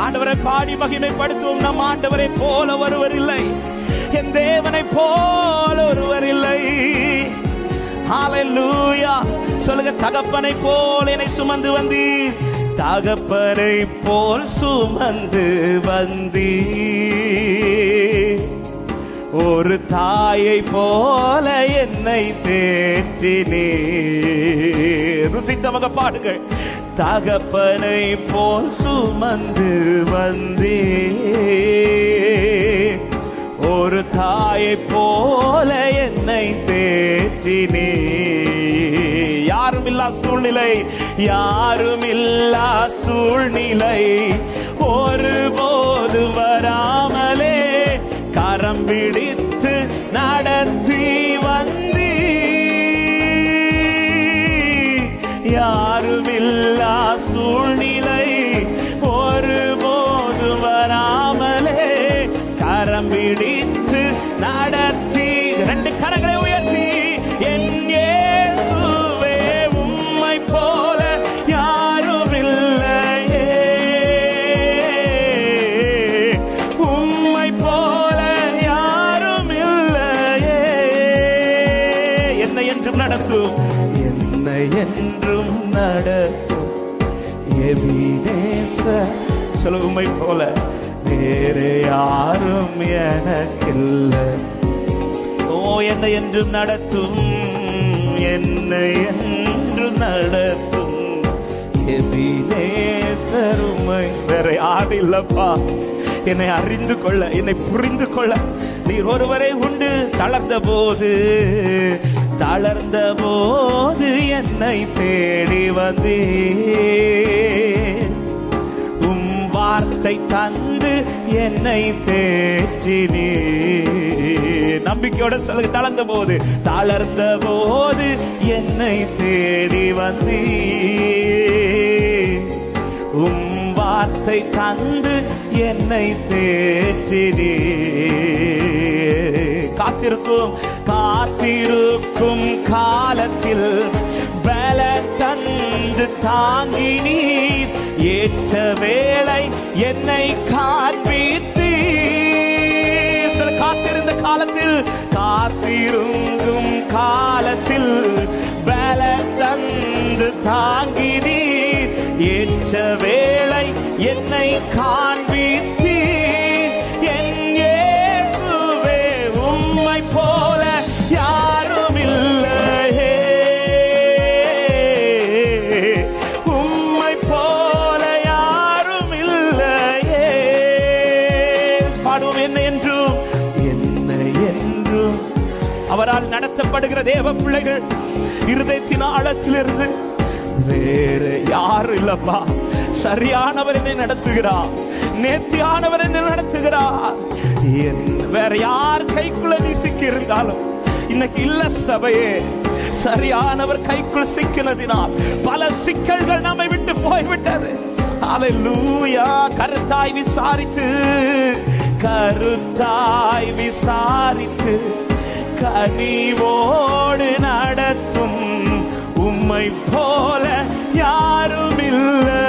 ஆண்டவரை பாடி மகிமைப்படுத்துவோம். நம் ஆண்டவரை போல ஒருவர் இல்லை, என் தேவனை போல ஒருவர் இல்லை. ஹல்லேலூயா. சொல்லுங்க, தகப்பனை போல் என்னை சுமந்து வந்தீர், தகப்பனை போல் சுமந்து வந்தீர், ஒரு தாயை போல என்னை தேற்றினீர். ருசித்தவங்க பாடுங்கள். தகப்பனை போல் சுமந்து வந்தீர், ஒரு தாயை போல என்னை தேற்றினீர். யாரும் இல்லா சூழ்நிலை, யாரும் இல்லா சூழ்நிலை ஒருபோது வராமலே கரம் பிடித்து நடத்தி வந்தீ. யாரும் இல்லா சூழ்நிலை ஒருபோது வராமலே கரம் பிடித்து நடத்தி. ரெண்டு கரங்களை உயர்த்தி, என் இயேசுவே உம்மை போல யாரும் இல்லையே, உம்மை போல யாரும் இல்லையே. என்னை என்றும் நடத்தும், என்னை என்றும் நடத்தும் எபினேசர். சொல்ல, உம்மை போல வேறு யாரும் எனக்கில்லை. ஓ, என்னை என்றும் நடத்தும், என்னை என்றும் நடத்தும் எபினேசர். உம்மை வேற யாரும் இல்லப்பா. என்னை அறிந்து கொள்ள, என்னை புரிந்து கொள்ள நீர் ஒருவரை உண்டு. தளர்ந்த போது என்னை தேடி வந்தீர், வார்த்தை தந்து என்னை தேற்றினீர். நம்பிக்கையோட சொல்லுங்க, தளர்ந்த போது என்னை தேடி வந்தீர், வார்த்தை தந்து என்னை தேற்றினீர். காத்திருக்கும் காலத்தில் பல தந்து தாங்கி நீர், ஏற்ற வேளை என்னை காண்பித்தீர். சில காத்திருந்த காலத்தில், காத்திருக்கும் காலத்தில் பல தந்து தாங்கி நீர், ஏற்ற வேளை என்னை காண்பித்தீர். என் இயேசுவே உம்மை போல யாரும் இல்லையே, உம்மை போல யாரும் இல்லையே. பாடுவோம், என்னை என்றும் அவரால் நடத்தப்படுகிற தேவ பிள்ளைகள் இருதயத்தின் ஆழத்திலிருந்து வேறு யாரும் இல்லப்பா. சரியானவர் என்னை நடத்துகிறார், நேர்த்தியானவர் என்னை நடத்துகிறார். வேற யார் கைக்குள்ள நீ சிக்கி இருந்தாலும் இன்னைக்கு இல்ல சபையே, சரியானவர் கைக்குள் சிக்கினதினால் பல சிக்கல்கள் நம்மை விட்டு போய்விட்டது. ஹல்லேலூயா. கருத்தாய் விசாரித்து கனிவோடு நடத்தும் உம்மை போல யாரும் இல்லை.